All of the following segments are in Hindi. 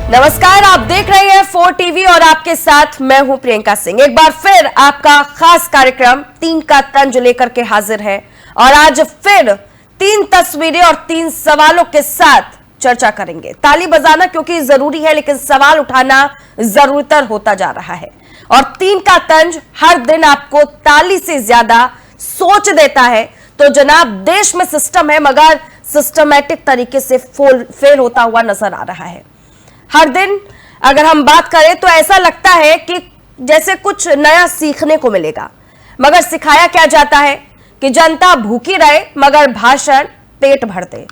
नमस्कार, आप देख रहे हैं 4 टीवी और आपके साथ मैं हूं प्रियंका सिंह। एक बार फिर आपका खास कार्यक्रम 3 का तंज लेकर के हाजिर है और आज फिर 3 तस्वीरें और 3 सवालों के साथ चर्चा करेंगे। ताली बजाना क्योंकि जरूरी है, लेकिन सवाल उठाना जरूरतर होता जा रहा है और 3 का तंज हर दिन आपको ताली से ज्यादा सोच देता है। तो जनाब, देश में सिस्टम है मगर सिस्टमैटिक तरीके से फेल होता हुआ नजर आ रहा है। हर दिन अगर हम बात करें तो ऐसा लगता है कि जैसे कुछ नया सीखने को मिलेगा, मगर सिखाया क्या जाता है कि जनता भूखी रहे मगर भाषण पेट भर दे।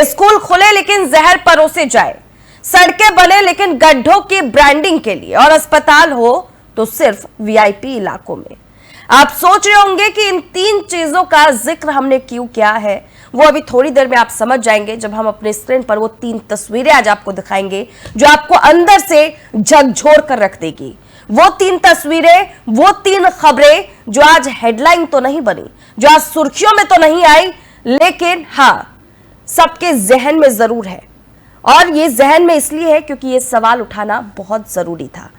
स्कूल खुले लेकिन जहर परोसे जाए, सड़कें बने लेकिन गड्ढों की ब्रांडिंग के लिए, और अस्पताल हो तो सिर्फ वीआईपी इलाकों में। आप सोच रहे होंगे कि इन 3 चीजों का जिक्र हमने क्यों किया है। वो अभी थोड़ी देर में आप समझ जाएंगे जब हम अपने स्क्रीन पर वो 3 तस्वीरें आज आपको दिखाएंगे जो आपको अंदर से झकझोर कर रख देगी। वो 3 तस्वीरें, वो 3 खबरें जो आज हेडलाइन तो नहीं बनी, जो आज सुर्खियों में तो नहीं आई, लेकिन हां, सबके जहन में जरूर है। और ये जहन में इसलिए है क्योंकि ये सवाल उठाना बहुत जरूरी था।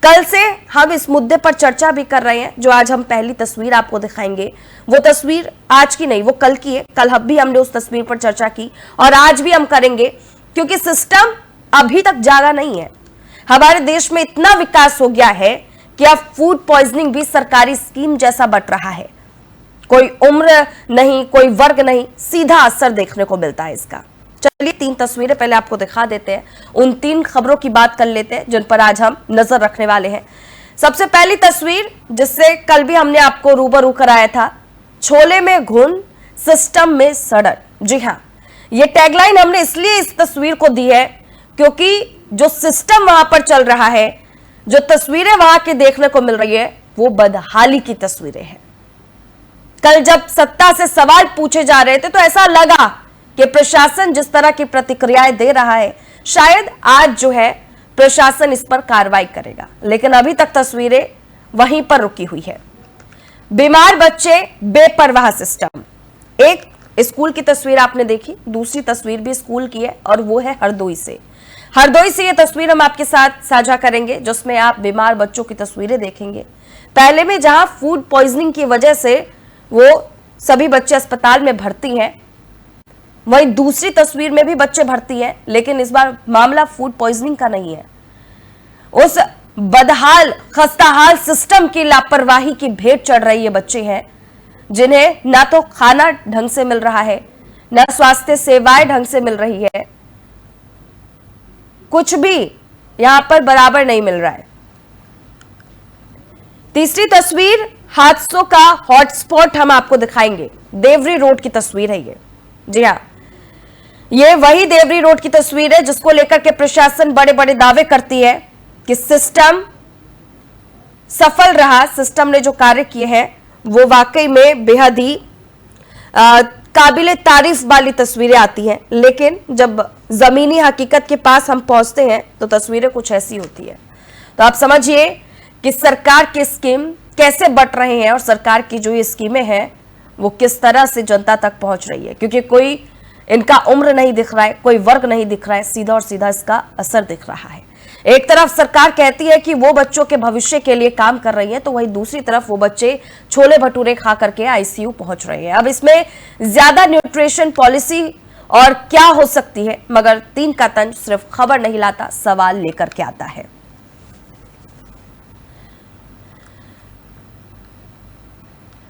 कल से हम इस मुद्दे पर चर्चा भी कर रहे हैं। जो आज हम पहली तस्वीर आपको दिखाएंगे, वो तस्वीर आज की नहीं, वो कल की है। कल भी हमने उस तस्वीर पर चर्चा की और आज भी हम करेंगे, क्योंकि सिस्टम अभी तक जागा नहीं है। हमारे देश में इतना विकास हो गया है कि अब फूड पॉइजनिंग भी सरकारी स्कीम जैसा बट रहा है। कोई उम्र नहीं, कोई वर्ग नहीं, सीधा असर देखने को मिलता है इसका। चलिए 3 तस्वीरें पहले आपको दिखा देते हैं, उन 3 खबरों की बात कर लेते हैं जिन पर आज हम नजर रखने वाले हैं। सबसे पहली तस्वीर, जिससे कल भी हमने आपको रूबरू कराया था, छोले में घुन, सिस्टम में सड़न। जी हां, ये टैगलाइन हमने इसलिए इस तस्वीर को दी है क्योंकि जो सिस्टम वहां पर चल रहा है, जो तस्वीरें वहां की देखने को मिल रही है, वो बदहाली की तस्वीरें हैं। कल जब सत्ता से सवाल पूछे जा रहे थे तो ऐसा लगा कि प्रशासन जिस तरह की प्रतिक्रियाएं दे रहा है, शायद आज जो है प्रशासन इस पर कार्रवाई करेगा, लेकिन अभी तक तस्वीरें वहीं पर रुकी हुई है। बीमार बच्चे, बेपरवाह सिस्टम। एक स्कूल की तस्वीर आपने देखी, दूसरी तस्वीर भी स्कूल की है और वो है हरदोई से। हरदोई से ये तस्वीर हम आपके साथ साझा करेंगे जिसमें आप बीमार बच्चों की तस्वीरें देखेंगे। पहले में जहां फूड पॉइजनिंग की वजह से वो सभी बच्चे अस्पताल में भर्ती हैं, वहीं दूसरी तस्वीर में भी बच्चे भर्ती हैं, लेकिन इस बार मामला फूड पॉइजनिंग का नहीं है। उस बदहाल खस्ताहाल सिस्टम की लापरवाही की भेंट चढ़ रही है बच्चे हैं जिन्हें ना तो खाना ढंग से मिल रहा है, ना स्वास्थ्य सेवाएं ढंग से मिल रही है, कुछ भी यहां पर बराबर नहीं मिल रहा है। तीसरी तस्वीर, हादसों का हॉटस्पॉट हम आपको दिखाएंगे। देवरी रोड की तस्वीर है ये। जी हां, ये वही देवरी रोड की तस्वीर है जिसको लेकर के प्रशासन बड़े बड़े दावे करती है कि सिस्टम सफल रहा, सिस्टम ने जो कार्य किए हैं वो वाकई में बेहद ही काबिले तारीफ वाली तस्वीरें आती हैं, लेकिन जब जमीनी हकीकत के पास हम पहुंचते हैं तो तस्वीरें कुछ ऐसी होती है। तो आप समझिए कि सरकार की स्कीम कैसे बट रहे हैं और सरकार की जो ये स्कीमें हैं वो किस तरह से जनता तक पहुंच रही है, क्योंकि कोई इनका उम्र नहीं दिख रहा है, कोई वर्ग नहीं दिख रहा है, सीधा और सीधा इसका असर दिख रहा है। एक तरफ सरकार कहती है कि वो बच्चों के भविष्य के लिए काम कर रही है, तो वहीं दूसरी तरफ वो बच्चे छोले भटूरे खा करके आईसीयू पहुंच रहे हैं। अब इसमें ज्यादा न्यूट्रिशन पॉलिसी और क्या हो सकती है, मगर 3 का तंज सिर्फ खबर नहीं लाता, सवाल लेकर के आता है।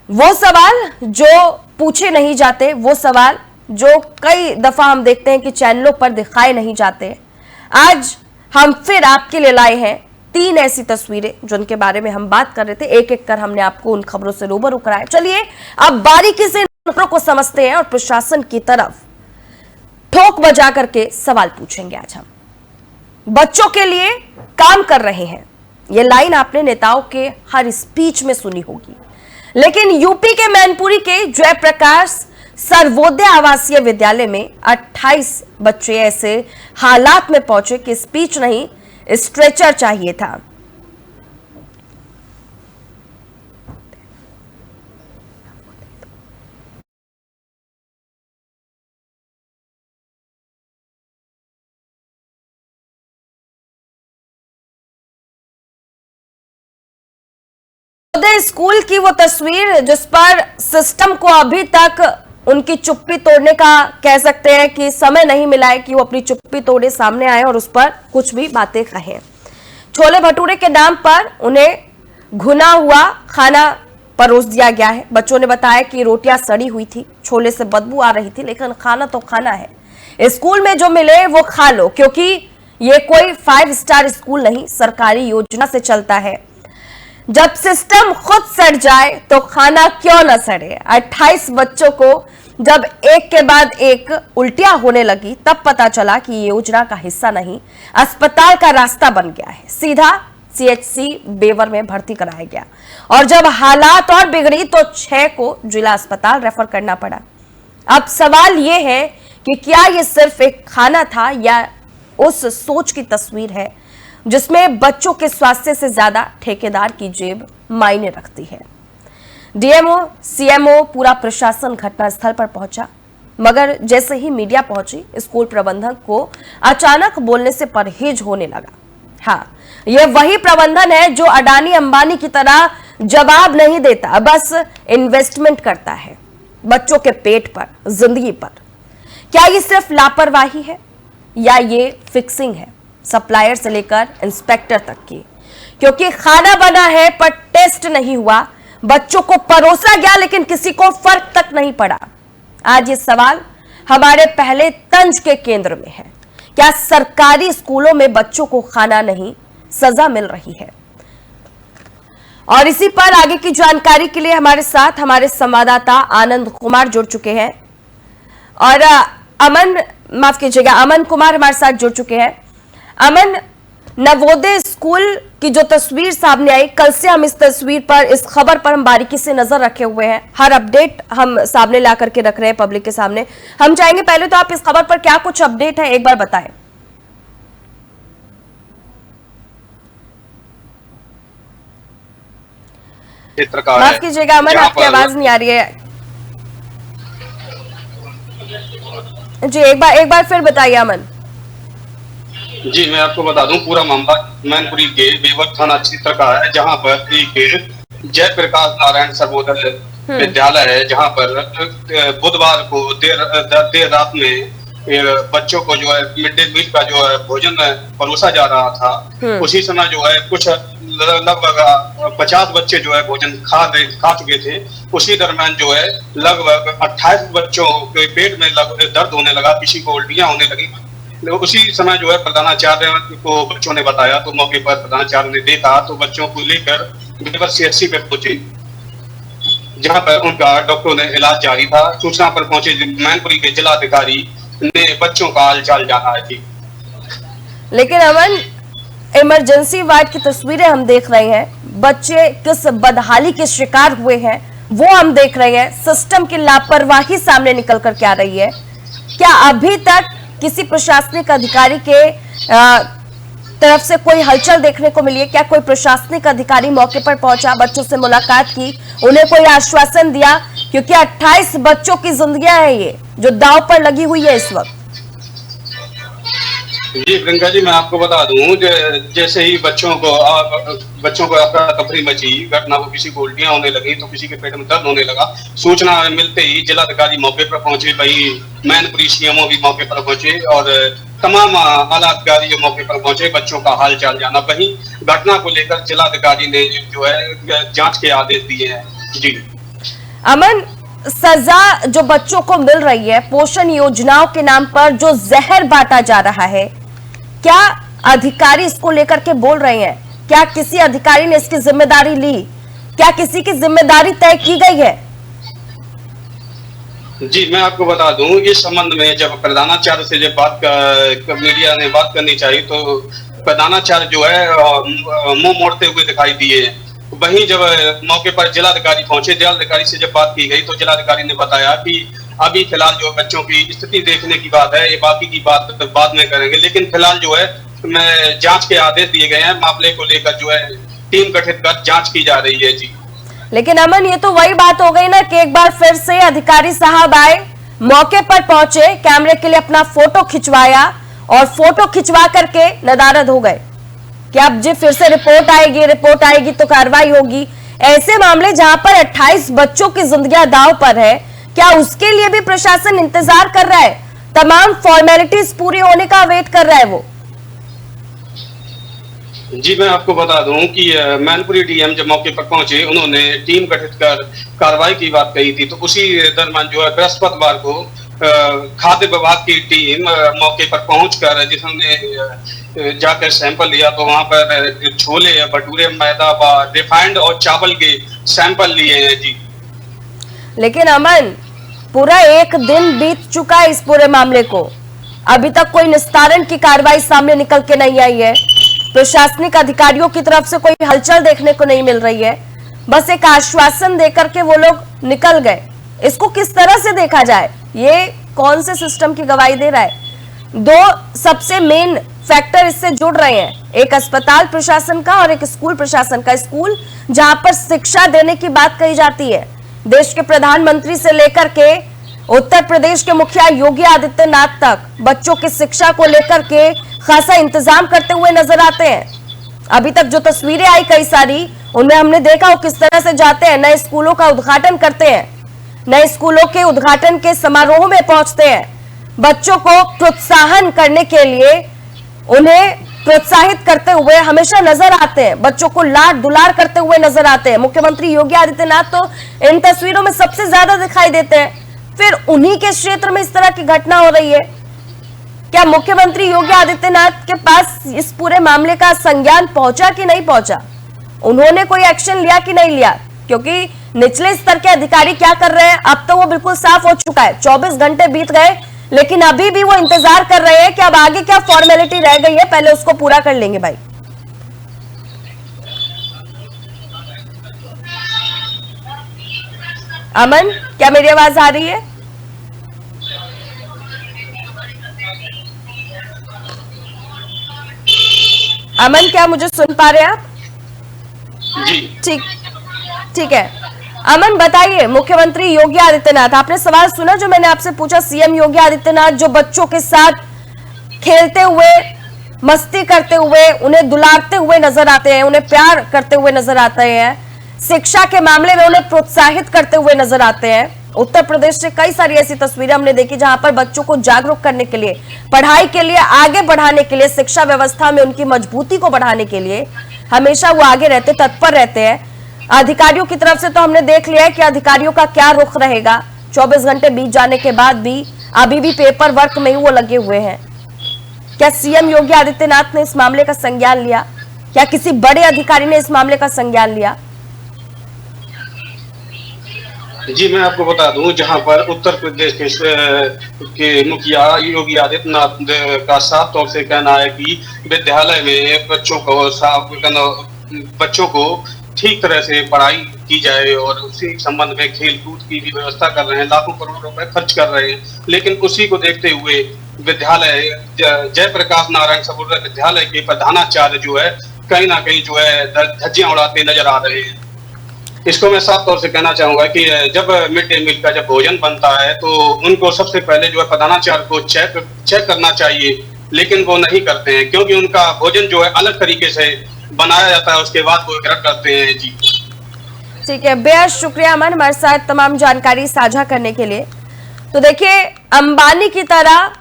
वो सवाल जो पूछे नहीं जाते, वो सवाल जो कई दफा हम देखते हैं कि चैनलों पर दिखाए नहीं जाते। आज हम फिर आपके लिए लाए हैं 3 ऐसी तस्वीरें जिनके बारे में हम बात कर रहे थे। एक एक कर हमने आपको उन खबरों से रूबरू कराया। चलिए अब बारीकी से खबरों को समझते हैं और प्रशासन की तरफ ठोक बजा करके सवाल पूछेंगे। आज हम बच्चों के लिए काम कर रहे हैं, यह लाइन आपने नेताओं के हर स्पीच में सुनी होगी, लेकिन यूपी के मैनपुरी के जयप्रकाश सर्वोदय आवासीय विद्यालय में 28 बच्चे ऐसे हालात में पहुंचे कि स्पीच नहीं, स्ट्रेचर चाहिए था। नवोदय स्कूल की वो तस्वीर जिस पर सिस्टम को अभी तक उनकी चुप्पी तोड़ने का कह सकते हैं कि समय नहीं मिला है कि वो अपनी चुप्पी तोड़े सामने आए और उस पर कुछ भी बातें कहें। छोले भटूरे के नाम पर उन्हें घुना हुआ खाना परोस दिया गया है। बच्चों ने बताया कि रोटियां सड़ी हुई थी, छोले से बदबू आ रही थी, लेकिन खाना तो खाना है। स्कूल में जो मिले वो खा लो, क्योंकि ये कोई 5 स्टार स्कूल नहीं, सरकारी योजना से चलता है। जब सिस्टम खुद सड़ जाए तो खाना क्यों न सड़े। 28 बच्चों को जब एक के बाद एक उल्टियां होने लगी तब पता चला कि ये योजना का हिस्सा नहीं, अस्पताल का रास्ता बन गया है। सीधा CHC बेवर में भर्ती कराया गया और जब हालात और बिगड़ी तो 6 को जिला अस्पताल रेफर करना पड़ा। अब सवाल यह है कि क्या यह सिर्फ एक खाना था या उस सोच की तस्वीर है जिसमें बच्चों के स्वास्थ्य से ज्यादा ठेकेदार की जेब मायने रखती है। DMO, CMO, पूरा प्रशासन घटनास्थल पर पहुंचा, मगर जैसे ही मीडिया पहुंची स्कूल प्रबंधक को अचानक बोलने से परहेज होने लगा। हाँ, यह वही प्रबंधन है जो अडानी अंबानी की तरह जवाब नहीं देता, बस इन्वेस्टमेंट करता है बच्चों के पेट पर, जिंदगी पर। क्या ये सिर्फ लापरवाही है या ये फिक्सिंग है, सप्लायर से लेकर इंस्पेक्टर तक की? क्योंकि खाना बना है पर टेस्ट नहीं हुआ, बच्चों को परोसा गया लेकिन किसी को फर्क तक नहीं पड़ा। आज ये सवाल हमारे पहले तंज के केंद्र में है। क्या सरकारी स्कूलों में बच्चों को खाना नहीं, सजा मिल रही है? और इसी पर आगे की जानकारी के लिए हमारे साथ हमारे संवाददाता आनंद कुमार जुड़ चुके हैं और अमन कुमार हमारे साथ जुड़ चुके हैं। अमन, नवोदय स्कूल की जो तस्वीर सामने आई, कल से हम इस तस्वीर पर, इस खबर पर हम बारीकी से नजर रखे हुए हैं, हर अपडेट हम सामने ला करके रख रहे हैं पब्लिक के सामने। हम चाहेंगे पहले तो आप इस खबर पर क्या कुछ अपडेट है एक बार बताएं। माफ कीजिएगा अमन, आपकी आवाज नहीं आ रही है जी, एक बार फिर बताइए अमन। जी, मैं आपको बता दूं, पूरा मामला मैनपुरी के बेवर थाना क्षेत्र का है, जहां पर एक जयप्रकाश नारायण सर्वोदय विद्यालय है, जहां पर बुधवार को देर रात में बच्चों को जो है मिड डे मील का जो है भोजन परोसा जा रहा था। उसी समय जो है कुछ लगभग 50 बच्चे जो है भोजन खा चुके थे। उसी दरम्यान जो है लगभग 28 बच्चों के पेट में दर्द होने लगा, किसी को उल्टियां होने लगी। उसी समय जो है प्रधानाचार्य को बच्चों ने बताया, तो मौके पर प्रधानाचार्य ने देखा तो बच्चों को लेकर बेवर CHC पे पहुंचे, जहां पर उनका डॉक्टरों ने इलाज जारी था। सूचना पर पहुंचे मैनपुरी के जिलाधिकारी ने बच्चों का हालचाल जाना है जी। लेकिन अमन, इमरजेंसी वार्ड की तस्वीरें हम देख रहे हैं, बच्चे किस बदहाली के शिकार हुए हैं वो हम देख रहे हैं, सिस्टम की लापरवाही सामने निकल कर के आ रही है। क्या अभी तक किसी प्रशासनिक अधिकारी के तरफ से कोई हलचल देखने को मिली है? क्या कोई प्रशासनिक अधिकारी मौके पर पहुंचा, बच्चों से मुलाकात की, उन्हें कोई आश्वासन दिया? क्योंकि 28 बच्चों की जिंदगियां हैं ये जो दांव पर लगी हुई है इस वक्त। जी प्रियंका जी, मैं आपको बता दूं, जैसे ही बच्चों को अफरा तफरी मची, घटना को किसी को उल्टियां होने लगी तो किसी के पेट में दर्द होने लगा। सूचना मिलते ही जिलाधिकारी मौके पर पहुंचे, वही मैनपुरी CMO भी मौके पर पहुंचे और तमाम आला अधिकारी जो मौके पर पहुंचे बच्चों का हाल चाल जाना। वहीं घटना को लेकर जिलाधिकारी ने जो है जांच के आदेश दिए हैं। जी अमन, सजा जो बच्चों को मिल रही है पोषण योजनाओं के नाम पर, जो जहर बांटा जा रहा है, क्या अधिकारी इसको लेकर के बोल रहे हैं? क्या किसी अधिकारी ने इसकी जिम्मेदारी ली? क्या किसी की जिम्मेदारी तय की गई है? जी, मैं आपको बता दूं, इस संबंध में जब प्रधानाचार्य से जब मीडिया ने बात करनी चाहिए तो प्रधानाचार्य जो है मुंह मोड़ते हुए दिखाई दिए। वहीं जब मौके पर जिलाधिकारी पहुंचे, जिलाधिकारी से जब बात की गई तो जिलाधिकारी ने बताया कि अभी फिलहाल जो बच्चों की स्थिति देखने की बात है, ये बाकी की बात बाद में करेंगे, लेकिन फिलहाल जो है जांच के आदेश दिए गए हैं। मामले को लेकर जो है टीम गठित कर जांच की जा रही है। जी लेकिन अमन, ये तो वही बात हो गई ना कि एक बार फिर से अधिकारी साहब आए, मौके पर पहुंचे, कैमरे के लिए अपना फोटो खिंचवाया और फोटो खिंचवा करके नदारद हो गए कि अब जी फिर से रिपोर्ट आएगी तो कार्रवाई होगी। ऐसे मामले जहां पर 28 बच्चों की जिंदगियां दांव पर है, क्या उसके लिए भी प्रशासन इंतजार कर रहा है? तमाम फॉर्मेलिटीज पूरी होने का वेट कर रहा है वो। जी मैं आपको बता दूं कि मैनपुरी डीएम जब मौके पर पहुंचे, उन्होंने टीम गठित कर कार्रवाई की बात कही थी। तो उसी दरमियान जो है बृहस्पतिवार को खाद्य विभाग की टीम मौके पर पहुंचकर जिसने जाकर सैंपल लिया, तो वहां पर छोले, भटूरे, मैदा, रिफाइंड और चावल के सैंपल लिए हैं। जी लेकिन अमन, पूरा एक दिन बीत चुका है इस पूरे मामले को, अभी तक कोई निस्तारण की कार्रवाई सामने निकल के नहीं आई है। प्रशासनिक अधिकारियों की तरफ से कोई हलचल देखने को नहीं मिल रही है। बस एक आश्वासन देकर के वो लोग निकल गए। इसको किस तरह से देखा जाए? ये कौन से सिस्टम की गवाही दे रहा है? दो सबसे मेन फैक्टर इससे जुड़ रहे हैं, एक अस्पताल प्रशासन का और एक स्कूल प्रशासन का। स्कूल जहां पर शिक्षा देने की बात कही जाती है, देश के प्रधानमंत्री से लेकर के उत्तर प्रदेश के मुखिया योगी आदित्यनाथ तक बच्चों की शिक्षा को लेकर के खासा इंतजाम करते हुए नजर आते हैं। अभी तक जो तस्वीरें आई कई सारी, उनमें हमने देखा वो किस तरह से जाते हैं, नए स्कूलों का उद्घाटन करते हैं, नए स्कूलों के उद्घाटन के समारोह में पहुंचते हैं, बच्चों को प्रोत्साहन करने के लिए उन्हें प्रोत्साहित करते हुए हमेशा नजर आते हैं, बच्चों को लाड दुलार करते हुए नजर आते हैं। मुख्यमंत्री योगी आदित्यनाथ तो इन तस्वीरों में सबसे ज्यादा दिखाई देते हैं। फिर उन्हीं के क्षेत्र में इस तरह की घटना हो रही है। क्या मुख्यमंत्री योगी आदित्यनाथ के पास इस पूरे मामले का संज्ञान पहुंचा कि नहीं पहुंचा? उन्होंने कोई एक्शन लिया कि नहीं लिया? क्योंकि निचले स्तर के अधिकारी क्या कर रहे हैं अब तो वो बिल्कुल साफ हो चुका है। 24 घंटे बीत गए, लेकिन अभी भी वो इंतजार कर रहे हैं कि अब आगे क्या फॉर्मेलिटी रह गई है, पहले उसको पूरा कर लेंगे। भाई अमन, क्या मेरी आवाज आ रही है? अमन, क्या मुझे सुन पा रहे हैं आप? जी ठीक है। अमन बताइए, मुख्यमंत्री योगी आदित्यनाथ, आपने सवाल सुना जो मैंने आपसे पूछा? सीएम योगी आदित्यनाथ जो बच्चों के साथ खेलते हुए, मस्ती करते हुए, उन्हें दुलारते हुए नजर आते हैं, उन्हें प्यार करते हुए नजर आते हैं, शिक्षा के मामले में उन्हें प्रोत्साहित करते हुए नजर आते हैं। उत्तर प्रदेश से कई सारी ऐसी तस्वीरें हमने देखी जहां पर बच्चों को जागरूक करने के लिए, पढ़ाई के लिए आगे बढ़ाने के लिए, शिक्षा व्यवस्था में उनकी मजबूती को बढ़ाने के लिए हमेशा वो आगे रहते, तत्पर रहते हैं। अधिकारियों की तरफ से तो हमने देख लिया है कि अधिकारियों का क्या रुख रहेगा। 24 घंटे बीत जाने के बाद भी अभी भी पेपर वर्क में ही वो लगे हुए हैं। क्या सीएम योगी आदित्यनाथ ने इस मामले का संज्ञान लिया? क्या किसी बड़े अधिकारी ने इस मामले का संज्ञान लिया? जी मैं आपको बता दूं, जहां पर उत्तर प्रदेश के मुखिया योगी आदित्यनाथ का साफ तौर से कहना है कि विद्यालय में बच्चों को ठीक तरह से पढ़ाई की जाए और उसी संबंध में खेल कूद की भी व्यवस्था कर रहे हैं, लाखों करोड़ रुपए खर्च कर रहे हैं। लेकिन उसी को देखते हुए विद्यालय जयप्रकाश नारायण सबूर विद्यालय के प्रधानाचार्य जो है कहीं ना कहीं जो है धज्जियां उड़ाते नजर आ रहे हैं। इसको मैं साफ तौर से कहना चाहूंगा कि जब मिड डे मील का जब भोजन बनता है तो उनको सबसे पहले जो है प्रधानाचार्य को चेक करना चाहिए, लेकिन वो नहीं करते हैं क्योंकि उनका भोजन जो है अलग तरीके से बनाया जाता है, उसके बाद वो ग्रहण करते हैं। जी ठीक है, बेहद शुक्रिया अमन हमारे साथ तमाम जानकारी साझा करने के लिए। तो देखिए, अंबानी की तरह,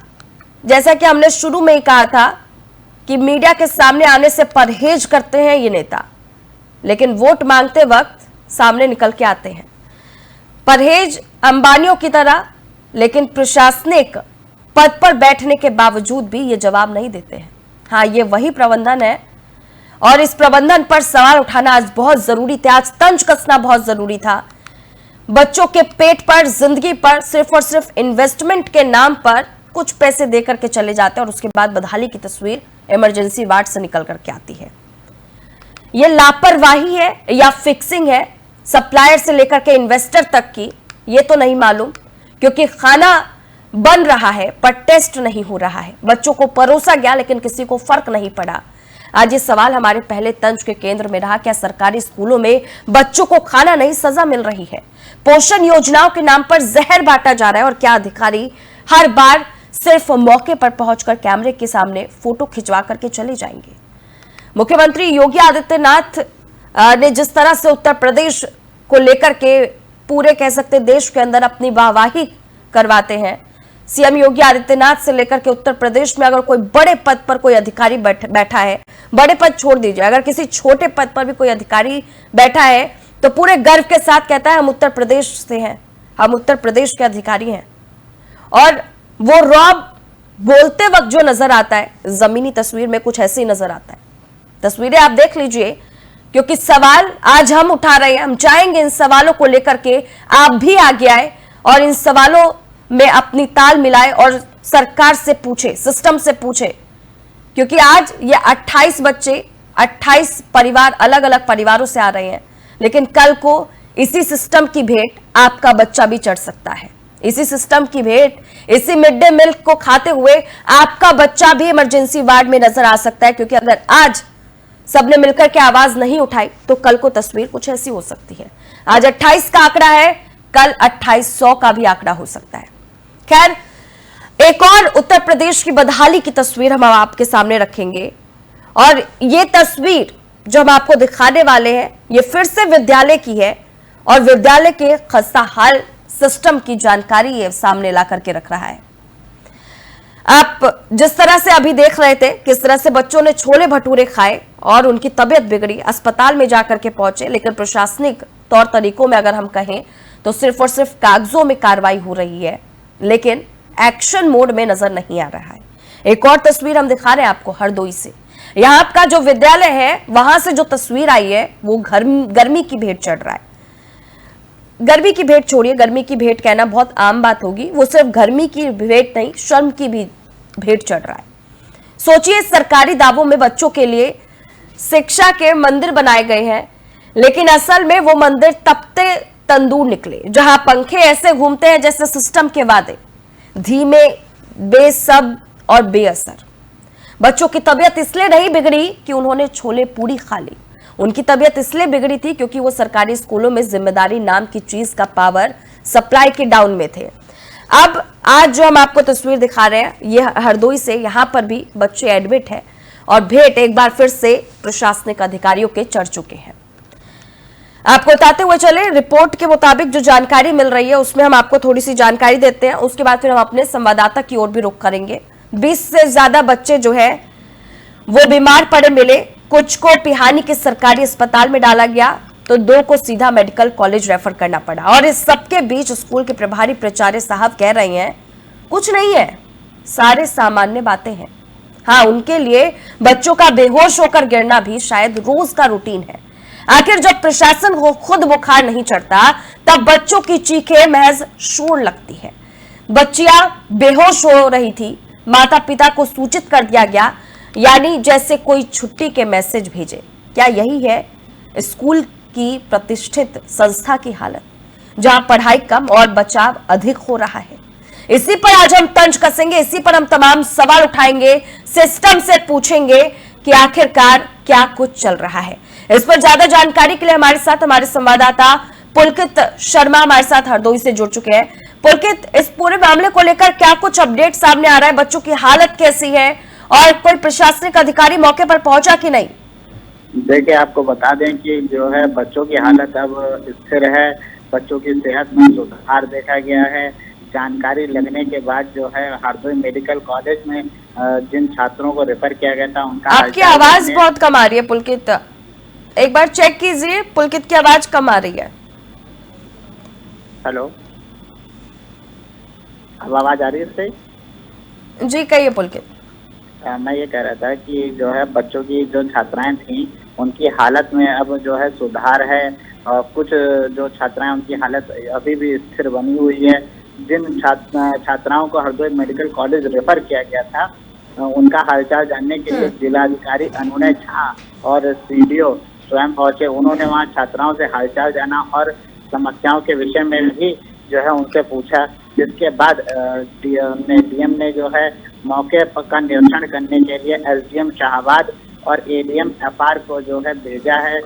जैसा कि हमने शुरू में ही कहा था कि मीडिया के सामने आने से परहेज करते हैं ये नेता, लेकिन वोट मांगते वक्त सामने निकल के आते हैं। परहेज अंबानियों की तरह, लेकिन प्रशासनिक पद पर बैठने के बावजूद भी ये जवाब नहीं देते हैं। हाँ, ये वही प्रबंधन है और इस प्रबंधन पर सवाल उठाना आज बहुत जरूरी था, आज तंज कसना बहुत जरूरी था। बच्चों के पेट पर, जिंदगी पर सिर्फ और सिर्फ इन्वेस्टमेंट के नाम पर कुछ पैसे देकर के चले जाते हैं और उसके बाद बदहाली की तस्वीर इमरजेंसी वार्ड से निकल करके आती है। यह लापरवाही है या फिक्सिंग है, सप्लायर से लेकर के इन्वेस्टर तक की, ये तो नहीं मालूम, क्योंकि खाना बन रहा है पर टेस्ट नहीं हो रहा है। बच्चों को परोसा गया लेकिन किसी को फर्क नहीं पड़ा। आज ये सवाल हमारे पहले तंज के केंद्र में रहा, क्या सरकारी स्कूलों में बच्चों को खाना नहीं, सजा मिल रही है? पोषण योजनाओं के नाम पर जहर बांटा जा रहा है और क्या अधिकारी हर बार सिर्फ मौके पर पहुंचकर कैमरे के सामने फोटो खिंचवा करके चले जाएंगे? मुख्यमंत्री योगी आदित्यनाथ ने जिस तरह से उत्तर प्रदेश को लेकर के पूरे कह सकते देश के अंदर अपनी वाहवाही करवाते हैं। सीएम योगी आदित्यनाथ से लेकर के उत्तर प्रदेश में अगर कोई बड़े पद पर कोई अधिकारी बैठा है, बड़े पद छोड़ दीजिए, अगर किसी छोटे पद पर भी कोई अधिकारी बैठा है तो पूरे गर्व के साथ कहता है हम उत्तर प्रदेश से हैं, हम उत्तर प्रदेश के अधिकारी हैं। और वो रॉब बोलते वक्त जो नजर आता है, जमीनी तस्वीर में कुछ ऐसे ही नजर आता है। तस्वीरें आप देख लीजिए, क्योंकि सवाल आज हम उठा रहे हैं, हम चाहेंगे इन सवालों को लेकर के आप भी आगे आए और इन सवालों में अपनी ताल मिलाए और सरकार से पूछे, सिस्टम से पूछे, क्योंकि आज ये 28 बच्चे 28 परिवार अलग अलग परिवारों से आ रहे हैं, लेकिन कल को इसी सिस्टम की भेंट आपका बच्चा भी चढ़ सकता है। इसी सिस्टम की भेंट, इसी मिड डे मील को खाते हुए आपका बच्चा भी इमरजेंसी वार्ड में नजर आ सकता है, क्योंकि अगर आज सबने मिलकर के आवाज नहीं उठाई तो कल को तस्वीर कुछ ऐसी हो सकती है। आज 28 का आंकड़ा है, कल 2800 का भी आंकड़ा हो सकता है। खैर, एक और उत्तर प्रदेश की बदहाली की तस्वीर हम आपके सामने रखेंगे, और ये तस्वीर जो हम आपको दिखाने वाले हैं ये फिर से विद्यालय की है, और विद्यालय के खस्ता हाल सिस्टम की जानकारी ये सामने ला करके रख रहा है। आप जिस तरह से अभी देख रहे थे किस तरह से बच्चों ने छोले भटूरे खाए और उनकी तबीयत बिगड़ी, अस्पताल में जाकर के पहुंचे, लेकिन प्रशासनिक तौर तरीकों में अगर हम कहें तो सिर्फ और सिर्फ कागजों में कार्रवाई हो रही है, लेकिन एक्शन मोड में नजर नहीं आ रहा है। एक और तस्वीर हम दिखा रहे हैं आपको हरदोई से। यहां का जो विद्यालय है वहां से जो तस्वीर आई है वो गर्मी की भेंट चढ़ रहा है। गर्मी की भेंट छोड़िए, गर्मी की भेंट कहना बहुत आम बात होगी, वो सिर्फ गर्मी की भेंट नहीं, शर्म की भी भेंट चढ़ रहा है। सोचिए, सरकारी दावों में बच्चों के लिए शिक्षा के मंदिर बनाए गए हैं, लेकिन असल में वो मंदिर तपते तंदूर निकले, जहां पंखे ऐसे घूमते हैं जैसे सिस्टम के वादे, धीमे, बेसब्र और बेअसर। बच्चों की तबीयत इसलिए नहीं बिगड़ी कि उन्होंने छोले पूरी खा ली, उनकी तबीयत इसलिए बिगड़ी थी क्योंकि वो सरकारी स्कूलों में जिम्मेदारी नाम की चीज का पावर सप्लाई के डाउन में थे। अब आज जो हम आपको तस्वीर दिखा रहे हैं ये हरदोई से, यहां पर भी बच्चे एडमिट हैं और भेंट एक बार फिर से प्रशासनिक अधिकारियों के चढ़ चुके हैं। आपको बताते हुए चले, रिपोर्ट के मुताबिक जो जानकारी मिल रही है उसमें हम आपको थोड़ी सी जानकारी देते हैं, उसके बाद फिर हम अपने संवाददाता की ओर भी रुख करेंगे। 20 से ज्यादा बच्चे जो है वो बीमार पड़े मिले, कुछ को पिहानी के सरकारी अस्पताल में डाला गया तो 2 को सीधा मेडिकल कॉलेज रेफर करना पड़ा। और इस सबके बीच स्कूल के प्रभारी प्राचार्य साहब कह रहे हैं कुछ नहीं है, सारे सामान्य बातें हैं। हाँ, उनके लिए बच्चों का बेहोश होकर गिरना भी शायद रोज का रूटीन है। आखिर जब प्रशासन को खुद बुखार नहीं चढ़ता तब बच्चों की चीखें महज शोर लगती है। बच्चियां बेहोश हो रही थी, माता पिता को सूचित कर दिया गया, यानी जैसे कोई छुट्टी के मैसेज भेजे। क्या यही है स्कूल की प्रतिष्ठित संस्था की हालत, जहां पढ़ाई कम और बचाव अधिक हो रहा है? इसी पर आज हम तंज कसेंगे, इसी पर हम तमाम सवाल उठाएंगे, सिस्टम से पूछेंगे कि आखिरकार क्या कुछ चल रहा है। इस पर ज्यादा जानकारी के लिए हमारे साथ हमारे संवाददाता पुलकित शर्मा हमारे साथ हरदोई से जुड़ चुके हैं। पुलकित, इस पूरे मामले को लेकर क्या कुछ अपडेट सामने आ रहा है? बच्चों की हालत कैसी है और कोई प्रशासनिक अधिकारी मौके पर पहुंचा कि नहीं? देखिए, आपको बता दें कि जो है बच्चों की हालत अब स्थिर है, बच्चों की सेहत में सुधार देखा गया है। जानकारी लगने के बाद जो है हरदोई मेडिकल कॉलेज में जिन छात्रों को रेफर किया गया था उनका आपकी आवाज बहुत कम आ रही है पुलकित, एक बार चेक कीजिए, पुलकित की आवाज कम आ रही है। हेलो, अब आवाज आ रही है सही? जी कहिए पुलकित। मैं ये कह रहा था कि जो है बच्चों की जो छात्राएं थी उनकी हालत में अब जो है सुधार है, और कुछ जो छात्राएं उनकी हालत अभी भी स्थिर बनी हुई है। जिन छात्राओं को हरदोई मेडिकल कॉलेज रेफर किया गया था उनका हालचाल जानने के लिए जिलाधिकारी अनुनय झा और सीडीओ स्वयं पहुंचे। उन्होंने वहां छात्राओं से हालचाल जाना और समस्याओं के विषय में भी जो है उनसे पूछा, जिसके बाद डीएम ने जो है मौके का निरीक्षण करने के लिए एसडीएम शाहबाद और एडीएम एफआर को जो है भेजा है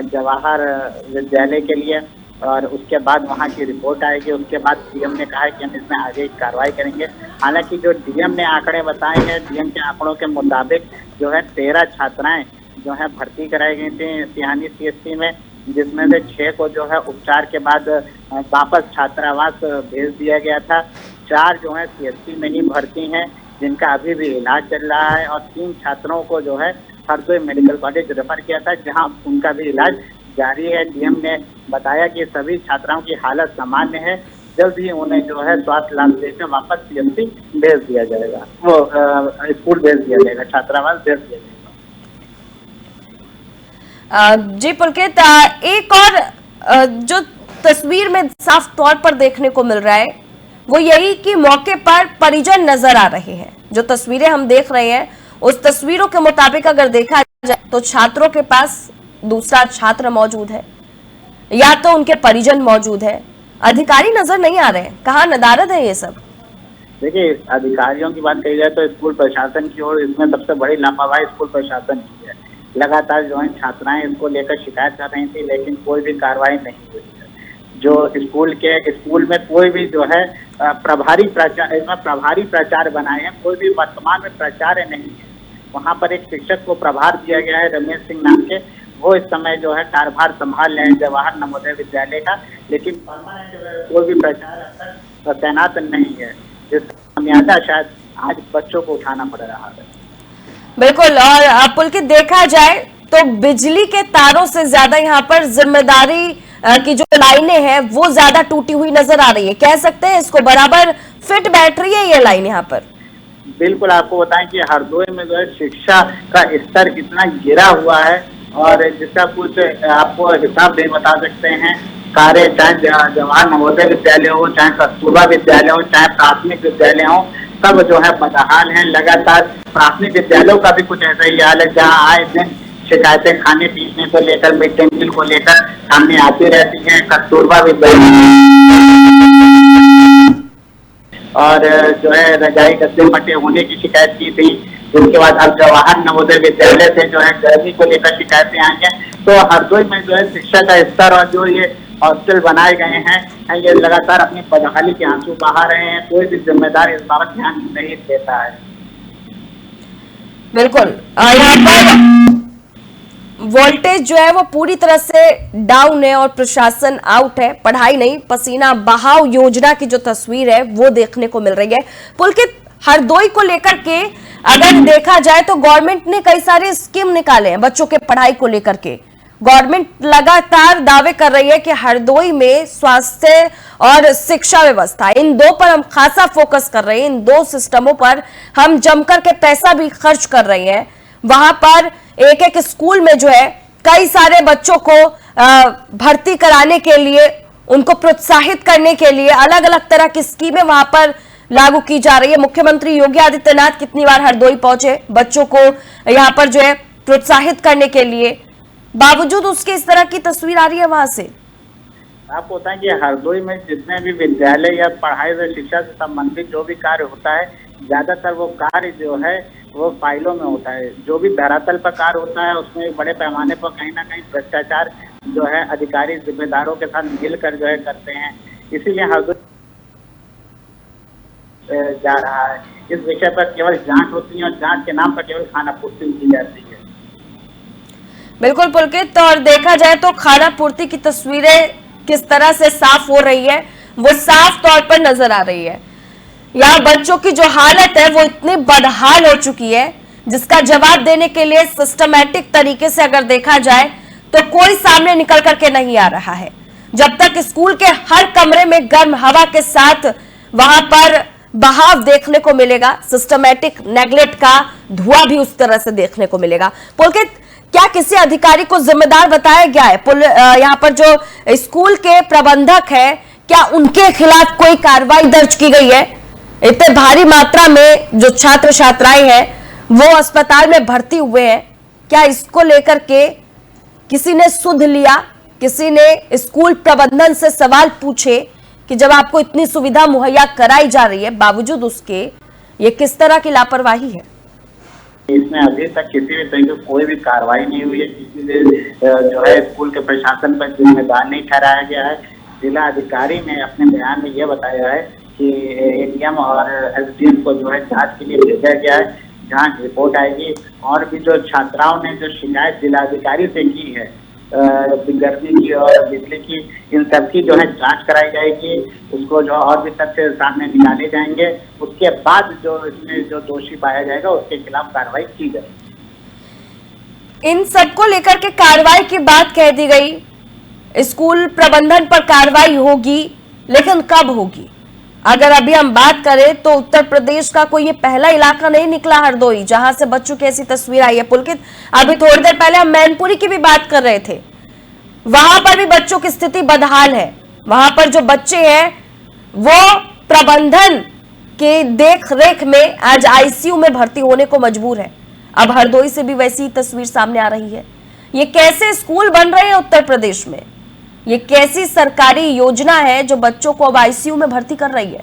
जवाहर विद्यालय के लिए, और उसके बाद वहां की रिपोर्ट आएगी। उसके बाद डीएम ने कहा है कि हम इसमें आगे कार्रवाई करेंगे। हालांकि जो डीएम ने आंकड़े बताए हैं, डीएम के आंकड़ों के मुताबिक जो है 13 छात्राएं जो है भर्ती कराई गई थी सिहानी सीएचसी में, जिसमें से 6 को जो है उपचार के बाद वापस छात्रावास भेज दिया गया था। 4 जो है सीएचसी में ही भर्ती हैं, जिनका अभी भी इलाज चल रहा है, और 3 छात्रों को जो है हरदोई मेडिकल कॉलेज रेफर किया था, जहां उनका भी इलाज जारी है। डीएम ने बताया कि सभी छात्राओं की हालत सामान्य है, जल्द ही उन्हें जो है स्वास्थ्य लाभ देकर वापस सीएमसी भेज दिया जाएगा, वो स्कूल भेज दिया जाएगा, छात्रावास भेज दिया जाएगा। जी पुलकित, एक और जो तस्वीर में साफ तौर पर देखने को मिल रहा है वो यही कि मौके पर परिजन नजर आ रहे हैं। जो तस्वीरें हम देख रहे हैं उस तस्वीरों के मुताबिक अगर देखा जाए तो छात्रों के पास दूसरा छात्र मौजूद है या तो उनके परिजन मौजूद है, अधिकारी नजर नहीं आ रहे हैं। कहाँ नदारद है ये सब? देखिए, अधिकारियों की बात कही जाए तो स्कूल प्रशासन की ओर इसमें सबसे बड़ी लापरवाही स्कूल प्रशासन की है। लगातार जो है छात्राएं इसको लेकर शिकायत कर रही थी, लेकिन कोई भी कार्रवाई नहीं हुई है। जो स्कूल में कोई भी जो है प्रभारी प्राचार्य बनाए हैं, कोई भी वर्तमान में प्राचार्य नहीं है। वहाँ पर एक शिक्षक को प्रभार दिया गया है रमेश सिंह नाम के, वो इस समय जो है कार्यभार संभाल रहे हैं जवाहर नवोदय विद्यालय का, लेकिन कोई भी प्राचार्य तैनात नहीं है, जिसका खामियाजा शायद आज बच्चों को उठाना पड़ रहा है। बिल्कुल, और पुलकित देखा जाए तो बिजली के तारों से ज्यादा यहाँ पर जिम्मेदारी की जो लाइनें हैं वो ज्यादा टूटी हुई नजर आ रही है। कह सकते हैं इसको बराबर फिट बैठ रही है ये लाइन यहाँ पर। बिल्कुल, आपको बताएं कि हरदोई में जो है शिक्षा का स्तर कितना गिरा हुआ है, और जिसका कुछ आपको हिसाब नहीं बता सकते हैं। कार्य चाहे जवाहर नवोदय विद्यालय हो, चाहे कस्तूरबा विद्यालय हो, चाहे प्राथमिक विद्यालय हो, सब जो है बदहाल हैं। लगातार प्राथमिक विद्यालयों का भी कुछ ऐसा ही हाल है, जहाँ आए दिन शिकायतें खाने पीने को लेकर, मिड डे मील को लेकर सामने आती रहती हैं। कस्तूरबा विद्यालय और जो है रजाई गद्दे फटे होने की शिकायत की थी। उसके बाद अब जवाहर नवोदय विद्यालय से जो है गर्मी को लेकर शिकायतें आई हैं। तो हरदोई में जो है शिक्षा का स्तर और जो ये हॉस्टल बनाए गए हैं, ये लगातार अपनी बदहाली के आंसू बहा रहे हैं। कोई भी जिम्मेदार इस बात ध्यान नहीं देता है। बिल्कुल, यहाँ पर वोल्टेज जो है वो पूरी तरह से डाउन है और प्रशासन आउट है। पढ़ाई नहीं, पसीना बहाव योजना की जो तस्वीर है वो देखने को मिल रही है। पुलकित, हरदोई को लेकर के अगर देखा जाए तो गवर्नमेंट ने कई सारे स्कीम निकाले हैं बच्चों के पढ़ाई को लेकर के। गवर्नमेंट लगातार दावे कर रही है कि हरदोई में स्वास्थ्य और शिक्षा व्यवस्था, इन दो पर हम खासा फोकस कर रहे हैं। इन दो सिस्टमों पर हम जमकर के पैसा भी खर्च कर रहे हैं। वहां पर एक एक स्कूल में जो है कई सारे बच्चों को भर्ती कराने के लिए, उनको प्रोत्साहित करने के लिए अलग अलग तरह की स्कीमें वहां पर लागू की जा रही है। मुख्यमंत्री योगी आदित्यनाथ कितनी बार हरदोई पहुंचे बच्चों को यहां पर जो है प्रोत्साहित करने के लिए, बावजूद उसके इस तरह की तस्वीर आ रही है वहां से। आपको बताएं कि हरदोई में जितने भी विद्यालय या पढ़ाई व शिक्षा से संबंधित जो भी कार्य होता है, ज्यादातर वो कार्य जो है वो फाइलों में होता है। जो भी धरातल पर कार्य होता है उसमें बड़े पैमाने पर कहीं ना कहीं भ्रष्टाचार जो है अधिकारी जिम्मेदारों के साथ मिलकर जो है करते हैं। इसीलिए हरदोई जा रहा है। इस विषय पर केवल जांच होती है और जांच के नाम पर केवल खाना पूर्ति की जाती है। बिल्कुल पुलकित, और देखा जाए तो खाना पूर्ति की तस्वीरें किस तरह से साफ हो रही है वो साफ तौर पर नजर आ रही है। यहाँ बच्चों की जो हालत है वो इतनी बदहाल हो चुकी है, जिसका जवाब देने के लिए सिस्टमैटिक तरीके से अगर देखा जाए तो कोई सामने निकल करके नहीं आ रहा है। जब तक स्कूल के हर कमरे में गर्म हवा के साथ वहां पर बहाव देखने को मिलेगा, सिस्टमैटिक नेग्लेक्ट का धुआं भी उस तरह से देखने को मिलेगा। पुलकित, क्या किसी अधिकारी को जिम्मेदार बताया गया है? यहाँ पर जो स्कूल के प्रबंधक है, क्या उनके खिलाफ कोई कार्रवाई दर्ज की गई है? इतने भारी मात्रा में जो छात्र छात्राएं हैं वो अस्पताल में भर्ती हुए हैं, क्या इसको लेकर के किसी ने सुध लिया? किसी ने स्कूल प्रबंधन से सवाल पूछे कि जब आपको इतनी सुविधा मुहैया कराई जा रही है बावजूद उसके ये किस तरह की लापरवाही है? इसमें अभी तक किसी भी तरीके की कोई भी कार्रवाई नहीं हुई है। किसी ने जो है स्कूल के प्रशासन पर जिम्मेदार नहीं ठहराया गया है। जिला अधिकारी ने अपने बयान में यह बताया है कि एडीएम और एसडीएम को जो है जांच के लिए भेजा गया है। जहाँ रिपोर्ट आएगी और भी जो छात्राओं ने जो शिकायत जिलाधिकारी से की है गर्मी की और बिजली की, इन सब की जो है जांच कराई जाएगी। उसको जो और भी तथ्य सामने निकाले जाएंगे, उसके बाद जो इसमें जो दोषी पाया जाएगा उसके खिलाफ कार्रवाई की जाएगी। इन सबको लेकर के कार्रवाई की बात कह दी गई, स्कूल प्रबंधन पर कार्रवाई होगी, लेकिन कब होगी? अगर अभी हम बात करें तो उत्तर प्रदेश का कोई ये पहला इलाका नहीं निकला हरदोई जहां से बच्चों की ऐसी तस्वीर आई है। पुलकित, अभी थोड़ी देर पहले हम मैनपुरी की भी बात कर रहे थे, वहां पर भी बच्चों की स्थिति बदहाल है। वहां पर जो बच्चे हैं वो प्रबंधन के देख रेख में आज आईसीयू में भर्ती होने को मजबूर है। अब हरदोई से भी वैसी तस्वीर सामने आ रही है। ये कैसे स्कूल बन रहे हैं उत्तर प्रदेश में? ये कैसी सरकारी योजना है जो बच्चों को अब आईसीयू में भर्ती कर रही है?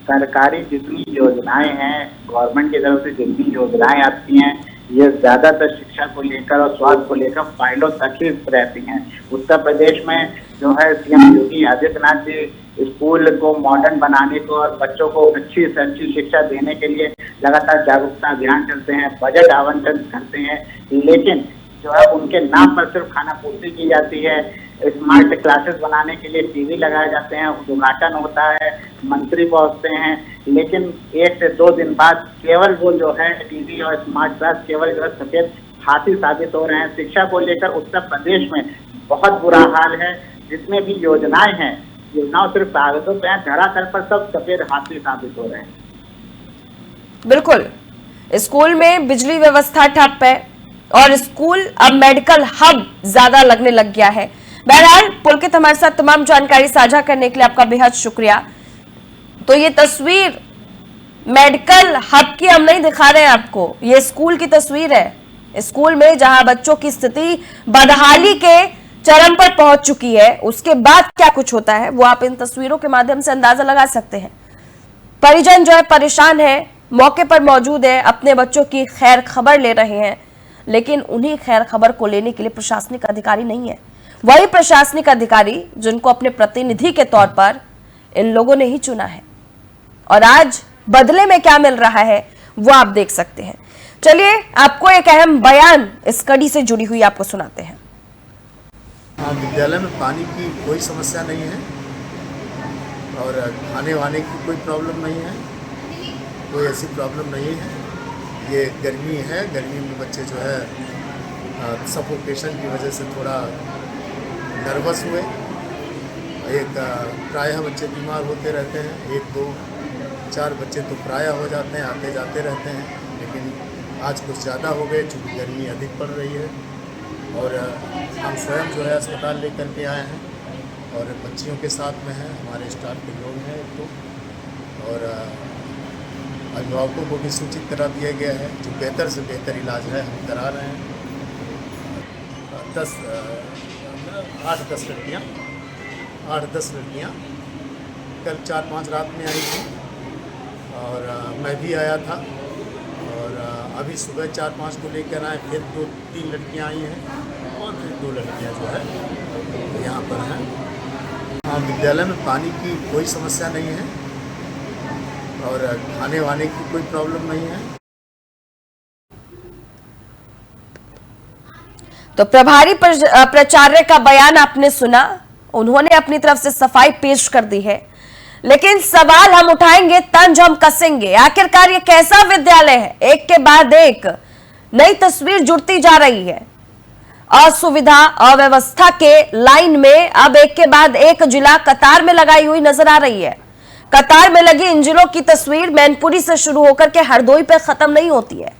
सरकारी जितनी योजनाएं हैं, गवर्नमेंट की तरफ से जितनी योजनाएं आती हैं, ये ज्यादातर शिक्षा को लेकर और स्वास्थ्य को लेकर फाइलों तक ही रहती हैं। उत्तर प्रदेश में जो है सीएम योगी आदित्यनाथ जी स्कूल को मॉडर्न बनाने को और बच्चों को अच्छी से अच्छी शिक्षा देने के लिए लगातार जागरूकता अभियान चलते हैं, बजट आवंटन करते हैं, लेकिन जो है उनके नाम पर सिर्फ खाना पूर्ति की जाती है। स्मार्ट क्लासेस बनाने के लिए टीवी लगाए जाते हैं, उद्घाटन होता है, मंत्री पहुंचते हैं, लेकिन 1 से 2 दिन बाद केवल वो जो है टीवी और स्मार्ट क्लास केवल जो है सफेद हाथी साबित हो रहे हैं। शिक्षा को लेकर उत्तर प्रदेश में बहुत बुरा हाल है। जितने भी योजनाएं हैं, योजनाओं सिर्फ कागजों पे हैं, धरातल पर सब सफेद हाथी साबित हो रहे हैं। बिल्कुल, स्कूल में बिजली व्यवस्था ठप है और स्कूल अब मेडिकल हब ज्यादा लगने लग गया है। बहरहाल पुलकित, हमारे साथ तमाम जानकारी साझा करने के लिए आपका बेहद शुक्रिया। तो ये तस्वीर मेडिकल हब की हम नहीं दिखा रहे हैं आपको, ये स्कूल की तस्वीर है। स्कूल में जहां बच्चों की स्थिति बदहाली के चरम पर पहुंच चुकी है, उसके बाद क्या कुछ होता है वो आप इन तस्वीरों के माध्यम से अंदाजा लगा सकते हैं। परिजन जो है परेशान है, मौके पर मौजूद है, अपने बच्चों की खैर खबर ले रहे हैं, लेकिन उन्हीं खैर खबर को लेने के लिए प्रशासनिक अधिकारी नहीं है। वही प्रशासनिक अधिकारी जिनको अपने प्रतिनिधि के तौर पर इन लोगों ने ही चुना है, और आज बदले में क्या मिल रहा है वो आप देख सकते हैं। चलिए आपको एक अहम बयान इस कड़ी से जुड़ी हुई आपको सुनाते हैं। विद्यालय में पानी की कोई समस्या नहीं है और खाने वाने की कोई प्रॉब्लम नहीं है, कोई ऐसी प्रॉब्लम नहीं है। ये गर्मी है, गर्मी में बच्चे जो है सफोकेशन की वजह से थोड़ा नर्वस हुए। प्रायः बच्चे बीमार होते रहते हैं, 1, 2, 4 बच्चे तो प्रायः हो जाते हैं, आते जाते रहते हैं, लेकिन आज कुछ ज़्यादा हो गए चूँकि गर्मी अधिक पड़ रही है। और हम स्वयं जो है अस्पताल लेकर के आए हैं और बच्चियों के साथ में हैं, हमारे स्टाफ के लोग हैं एक तो, और अभिभावकों को भी सूचित करा दिया गया है। जो बेहतर से बेहतर इलाज है हम करा रहे हैं। 8-10 लड़कियाँ 8-10 लड़कियाँ कल 4-5 रात में आई थी और मैं भी आया था, और अभी सुबह 4-5 को लेकर आए, फिर 2-3 लड़कियाँ आई हैं और फिर 2 लड़कियाँ जो है यहाँ पर हैं। हाँ, विद्यालय में पानी की कोई समस्या नहीं है और खाने वाने की कोई प्रॉब्लम नहीं है। तो प्रभारी प्राचार्य का बयान आपने सुना, उन्होंने अपनी तरफ से सफाई पेश कर दी है, लेकिन सवाल हम उठाएंगे, तंज हम कसेंगे। आखिरकार ये कैसा विद्यालय है? एक के बाद एक नई तस्वीर जुड़ती जा रही है। असुविधा, अव्यवस्था के लाइन में अब एक के बाद एक जिला कतार में लगाई हुई नजर आ रही है। कतार में लगी इन जिलों की तस्वीर मैनपुरी से शुरू होकर के हरदोई पे खत्म नहीं होती है।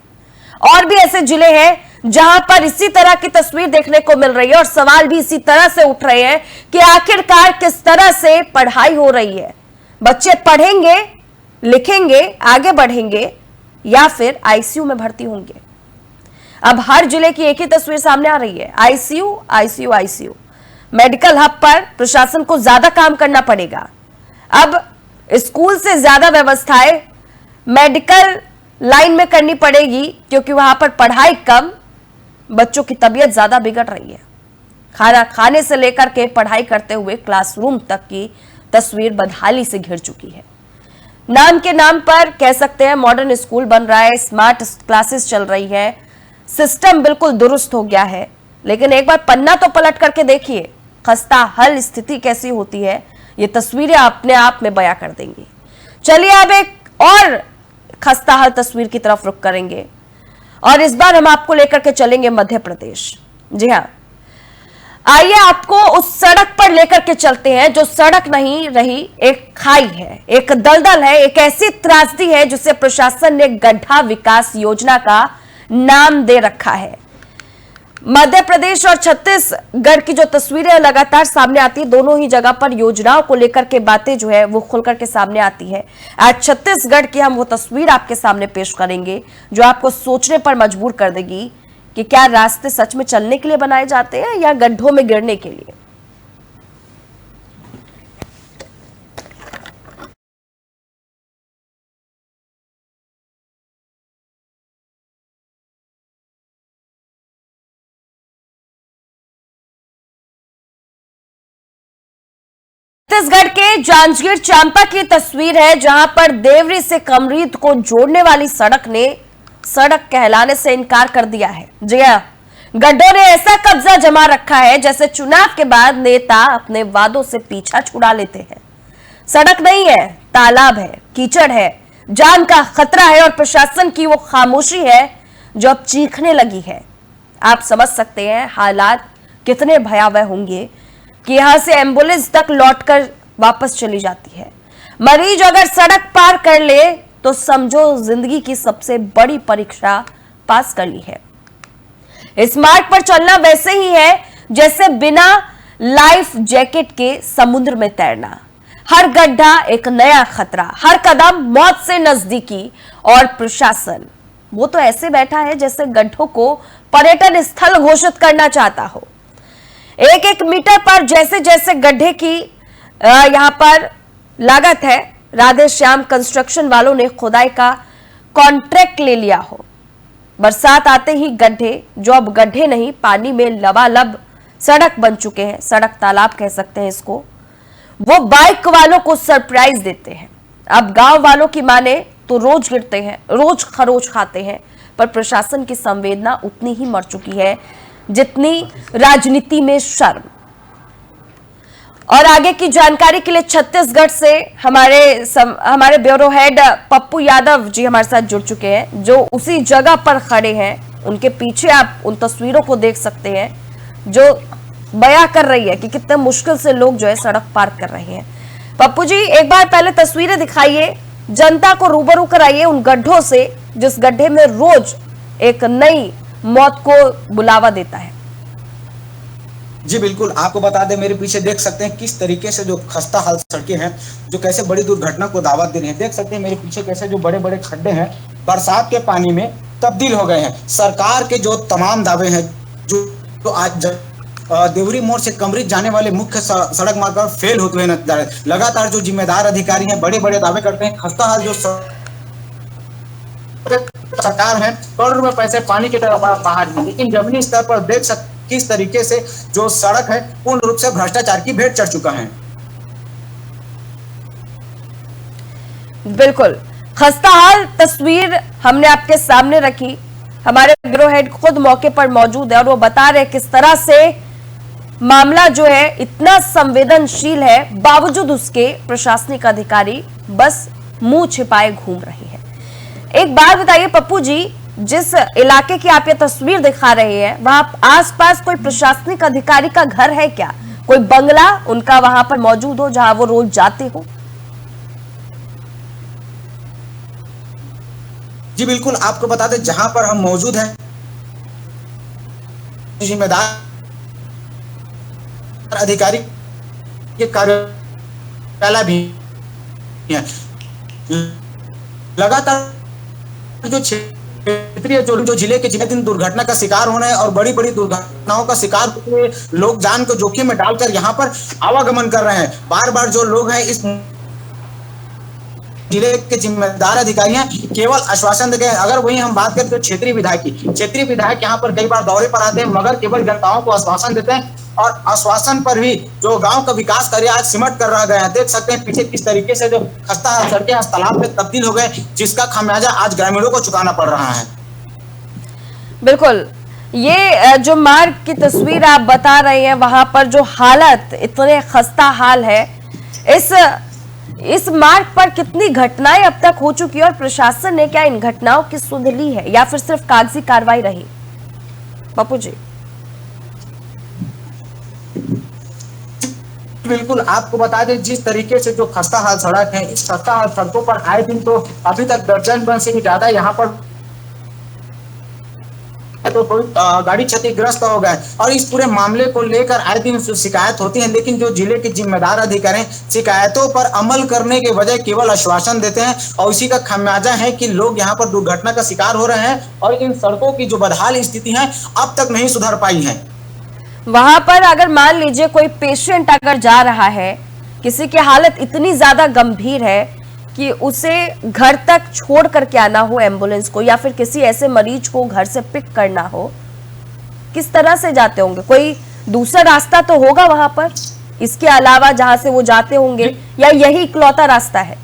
और भी ऐसे जिले हैं जहां पर इसी तरह की तस्वीर देखने को मिल रही है, और सवाल भी इसी तरह से उठ रहे हैं कि आखिरकार किस तरह से पढ़ाई हो रही है। बच्चे पढ़ेंगे, लिखेंगे, आगे बढ़ेंगे या फिर आईसीयू में भर्ती होंगे? अब हर जिले की एक ही तस्वीर सामने आ रही है, ICU ICU ICU. Medical hub पर प्रशासन को ज्यादा काम करना पड़ेगा। अब स्कूल से ज्यादा व्यवस्थाएं मेडिकल लाइन में करनी पड़ेगी, क्योंकि वहां पर पढ़ाई कम, बच्चों की तबीयत ज्यादा बिगड़ रही है। खाना खाने से लेकर के पढ़ाई करते हुए क्लासरूम तक की तस्वीर बदहाली से घिर चुकी है। नाम के नाम पर कह सकते हैं मॉडर्न स्कूल बन रहा है, स्मार्ट क्लासेस चल रही है, सिस्टम बिल्कुल दुरुस्त हो गया है, लेकिन एक बार पन्ना तो पलट करके देखिए, खस्ता हाल स्थिति कैसी होती है, ये तस्वीरें अपने आप में बयां कर देंगी। चलिए अब एक और खस्ता हाल तस्वीर की तरफ रुख करेंगे और इस बार हम आपको लेकर के चलेंगे मध्य प्रदेश। जी हाँ, आइए आपको उस सड़क पर लेकर के चलते हैं जो सड़क नहीं रही, एक खाई है, एक दलदल है, एक ऐसी त्रासदी है जिसे प्रशासन ने गड्ढा विकास योजना का नाम दे रखा है। मध्य प्रदेश और छत्तीसगढ़ की जो तस्वीरें लगातार सामने आती है, दोनों ही जगह पर योजनाओं को लेकर के बातें जो है वो खुलकर के सामने आती है। आज छत्तीसगढ़ की हम वो तस्वीर आपके सामने पेश करेंगे जो आपको सोचने पर मजबूर कर देगी कि क्या रास्ते सच में चलने के लिए बनाए जाते हैं या गड्ढों में गिरने के लिए। छत्तीसगढ़ के जांजगीर चांपा की तस्वीर है जहां पर देवरी से कमरीत को जोड़ने वाली सड़क ने सड़क कहलाने से इनकार कर दिया है। जी हां, गड्ढों ने ऐसा कब्जा जमा रखा है जैसे चुनाव के बाद नेता अपने वादों से पीछा छुड़ा लेते हैं। सड़क नहीं है, तालाब है, कीचड़ है, जान का खतरा है और प्रशासन की वो खामोशी है जो अब चीखने लगी है। आप समझ सकते हैं हालात कितने भयावह होंगे कि यहां से एम्बुलेंस तक लौटकर वापस चली जाती है। मरीज अगर सड़क पार कर ले तो समझो जिंदगी की सबसे बड़ी परीक्षा पास कर ली है। इस मार्ग पर चलना वैसे ही है जैसे बिना लाइफ जैकेट के समुद्र में तैरना। हर गड्ढा एक नया खतरा, हर कदम मौत से नजदीकी और प्रशासन वो तो ऐसे बैठा है जैसे गड्ढों को पर्यटन स्थल घोषित करना चाहता हो। एक एक मीटर पर जैसे जैसे गड्ढे की यहां पर लागत है, राधे श्याम कंस्ट्रक्शन वालों ने खुदाई का कॉन्ट्रैक्ट ले लिया हो। बरसात आते ही गड्ढे, जो अब गड्ढे नहीं पानी में लबालब सड़क बन चुके हैं, सड़क तालाब कह सकते हैं इसको, वो बाइक वालों को सरप्राइज देते हैं। अब गांव वालों की माने तो रोज गिरते हैं, रोज खरोच खाते हैं, पर प्रशासन की संवेदना उतनी ही मर चुकी है जितनी राजनीति में शर्म। और आगे की जानकारी के लिए छत्तीसगढ़ से हमारे ब्यूरो हेड पप्पू यादव जी हमारे साथ जुड़ चुके हैं जो उसी जगह पर खड़े हैं। उनके पीछे आप उन तस्वीरों को देख सकते हैं जो बयां कर रही है कि कितने मुश्किल से लोग जो है सड़क पार कर रहे हैं। पप्पू जी, एक बार पहले तस्वीरें दिखाइए, जनता को रूबरू कराइए उन गड्ढों से जिस गड्ढे में रोज एक नई मौत को बुलावा देता है। जी बिल्कुल, आपको बता दें, मेरे पीछे देख सकते हैं किस तरीके से जो खस्ता हाल सड़कें हैं जो कैसे बड़ी दुर्घटना को दावत दे रही हैं। देख सकते हैं मेरे पीछे कैसे जो बड़े बड़े खड्डे हैं बरसात के पानी में तब्दील हो गए हैं। सरकार के जो तमाम दावे हैं जो आज देवरी मोड़ से कमरीत जाने वाले मुख्य सड़क मार्ग पर फेल होते हुए नजर आ रहे हैं। लगातार जो जिम्मेदार अधिकारी हैं बड़े बड़े दावे करते हैं, खस्ता हाल जो सरकार है करोड़ रुपए पैसे पानी की तरफ बाहर है, लेकिन जमीनी स्तर पर देख सकते किस तरीके से जो सड़क है पूर्ण रूप से भ्रष्टाचार की भेंट चढ़ चुका है। बिल्कुल खस्ताहाल तस्वीर हमने आपके सामने रखी। हमारे ब्यूरो हेड खुद मौके पर मौजूद है और वो बता रहे किस तरह से मामला जो है इतना संवेदनशील है, बावजूद उसके प्रशासनिक अधिकारी बस मुंह छिपाए घूम रहे हैं। एक बात बताइए पप्पू जी, जिस इलाके की आप ये तस्वीर दिखा रहे हैं वहां आसपास कोई प्रशासनिक अधिकारी का घर है क्या? कोई बंगला उनका वहां पर मौजूद हो जहां वो रोज जाते हो? जी बिल्कुल, आपको बता दें जहां पर हम मौजूद हैं जिम्मेदार अधिकारी के कार्यालय भी है। लगातार जो क्षेत्रीय जो जिले के जिले दिन दुर्घटना का शिकार होने हैं और बड़ी बड़ी दुर्घटनाओं का शिकार हुए लोग जान को जोखिम में डालकर यहाँ पर आवागमन कर रहे हैं। बार बार जो लोग हैं इस जिले के जिम्मेदार अधिकारी हैं केवल आश्वासन देते हैं। अगर वही हम बात करें तो क्षेत्रीय विधायक यहाँ पर कई बार दौरे पर आते हैं मगर केवल जनताओं को आश्वासन देते हैं और आश्वासन पर भी जो गांव का विकास कार्य आज सिमट कर रह गए हैं। देख सकते हैं पीछे किस तरीके से जो खस्ता हाल सड़कें आज तालाब में तब्दील हो गए, जिसका खामियाजा आज ग्रामीणों को चुकाना पड़ रहा है। बिल्कुल, ये जो मार्ग की तस्वीर आप बता रहे हैं, वहां पर जो हालत इतने खस्ता हाल है, इस मार्ग पर कितनी घटनाएं अब तक हो चुकी है और प्रशासन ने क्या इन घटनाओं की सुध ली है या फिर सिर्फ कागजी कार्रवाई रही? पप्पू जी। बिल्कुल, आपको बता दें जिस तरीके से जो खस्ता हाल सड़क है, इस खस्ता हाल सड़कों पर आए दिन तो अभी तक दर्जन से भी ज्यादा यहाँ पर तो कोई गाड़ी क्षतिग्रस्त हो गए और इस पूरे मामले को लेकर आए दिन शिकायत होती है, लेकिन जो जिले के जिम्मेदार अधिकारी शिकायतों पर अमल करने के बजाय केवल आश्वासन देते हैं और इसी का खामियाजा है कि लोग यहाँ पर दुर्घटना का शिकार हो रहे हैं और इन सड़कों की जो बदहाल स्थिति है अब तक नहीं सुधर पाई है। वहां पर अगर मान लीजिए कोई पेशेंट अगर जा रहा है, किसी की हालत इतनी ज्यादा गंभीर है कि उसे घर तक छोड़ करके आना हो एम्बुलेंस को, या फिर किसी ऐसे मरीज को घर से पिक करना हो, किस तरह से जाते होंगे? कोई दूसरा रास्ता तो होगा वहां पर इसके अलावा जहां से वो जाते होंगे, या यही इकलौता रास्ता है?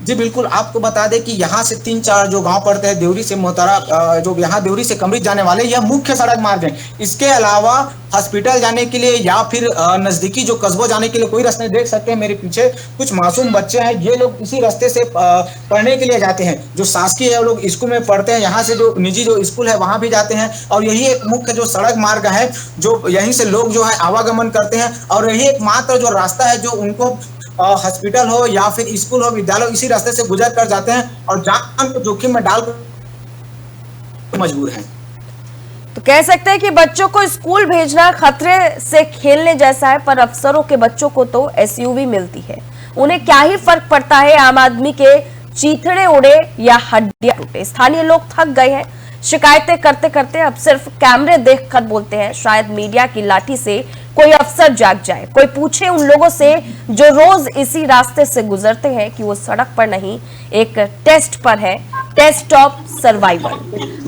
जी बिल्कुल, आपको बता दें कि यहाँ से 3-4 जो गांव पड़ते हैं, देवरी से मोहतरा, जो यहाँ देवरी से कमरी जाने वाले, यह मुख्य सड़क मार्ग है। इसके अलावा हॉस्पिटल जाने के लिए या फिर नजदीकी जो कस्बों जाने के लिए कोई रास्ते देख सकते हैं। मेरे पीछे कुछ मासूम बच्चे हैं, ये लोग इसी रास्ते से पढ़ने के लिए जाते हैं। जो शासकीय है वो लोग स्कूल में पढ़ते हैं, यहाँ से जो निजी जो स्कूल है वहां भी जाते हैं और यही एक मुख्य जो सड़क मार्ग है जो यहीं से लोग जो है आवागमन करते हैं और यही एकमात्र जो रास्ता है जो उनको हॉस्पिटल हो या फिर स्कूल हो, विद्यालय, इसी रास्ते से गुजर कर जाते हैं और जान को जोखिम में डाल मजबूर हैं। तो कह सकते हैं कि बच्चों को स्कूल भेजना खतरे से खेलने जैसा है, पर अफसरों के बच्चों को तो एसयूवी मिलती है। उन्हें क्या ही फर्क पड़ता है आम आदमी के चीथड़े उड़े या हड्डियां टूटे। स्थानीय लोग थक गए हैं, शिकायतें करते करते अब सिर्फ कैमरे देखकर बोलते हैं। शायद मीडिया की लाठी से कोई अफसर जाग जाए, कोई पूछे उन लोगों से जो रोज इसी रास्ते से गुजरते हैं कि वो सड़क पर नहीं एक टेस्ट पर है, टेस्ट ऑफ सर्वाइवल।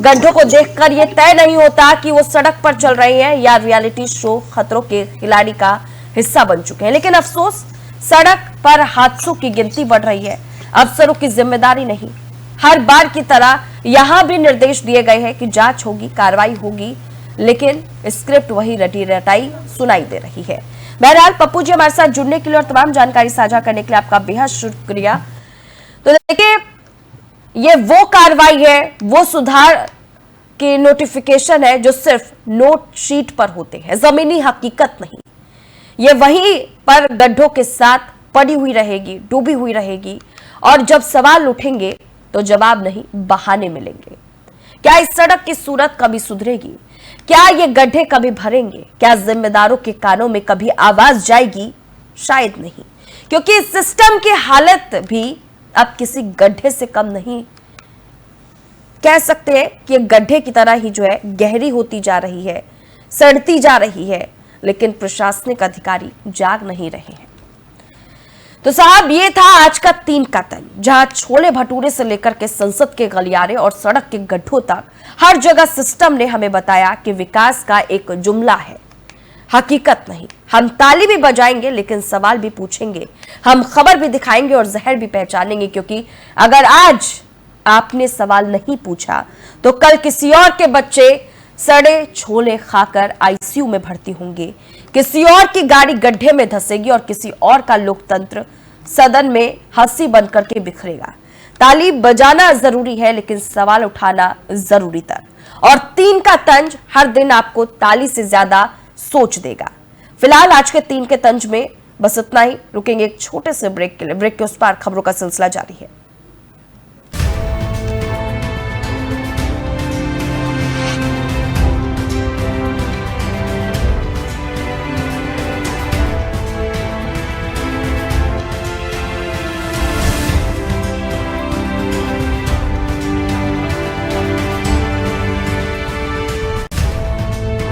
गड्ढों को देखकर ये तय नहीं होता कि वो सड़क पर चल रहे हैं या रियलिटी शो खतरों के खिलाड़ी का हिस्सा बन चुके हैं। लेकिन अफसोस, सड़क पर हादसों की गिनती बढ़ रही है, अफसरों की जिम्मेदारी नहीं। हर बार की तरह यहां भी निर्देश दिए गए हैं कि जांच होगी, कार्रवाई होगी, लेकिन स्क्रिप्ट वही रटी रटाई सुनाई दे रही है। बहरहाल पप्पू जी हमारे साथ जुड़ने के लिए और तमाम जानकारी साझा करने के लिए आपका बेहद शुक्रिया। तो देखिए, ये वो कार्रवाई है, वो सुधार के नोटिफिकेशन है जो सिर्फ नोट शीट पर होते हैं, जमीनी हकीकत नहीं। ये वहीं पर गड्ढों के साथ पड़ी हुई रहेगी, डूबी हुई रहेगी और जब सवाल उठेंगे तो जवाब नहीं, बहाने मिलेंगे। क्या इस सड़क की सूरत कभी सुधरेगी? क्या ये गड्ढे कभी भरेंगे? क्या जिम्मेदारों के कानों में कभी आवाज जाएगी? शायद नहीं, क्योंकि इस सिस्टम की हालत भी अब किसी गड्ढे से कम नहीं। कह सकते हैं कि गड्ढे की तरह ही जो है गहरी होती जा रही है, सड़ती जा रही है, लेकिन प्रशासनिक अधिकारी जाग नहीं रहे हैं। तो साहब, ये था आज का 3 का तन, जहां छोले भटूरे से लेकर के संसद के गलियारे और सड़क के गड्ढों तक हर जगह सिस्टम ने हमें बताया कि विकास का एक जुमला है, हकीकत नहीं। हम ताली भी बजाएंगे लेकिन सवाल भी पूछेंगे, हम खबर भी दिखाएंगे और जहर भी पहचानेंगे, क्योंकि अगर आज आपने सवाल नहीं पूछा तो कल किसी और के बच्चे सड़े छोले खाकर आईसीयू में भर्ती होंगे, किसी और की गाड़ी गड्ढे में धंसेगी और किसी और का लोकतंत्र सदन में हंसी बनकर के बिखरेगा। ताली बजाना जरूरी है लेकिन सवाल उठाना जरूरी तर। और 3 का तंज हर दिन आपको ताली से ज्यादा सोच देगा। फिलहाल आज के 3 के तंज में बस इतना ही। रुकेंगे एक छोटे से ब्रेक के लिए, ब्रेक के उस पार खबरों का सिलसिला जारी है।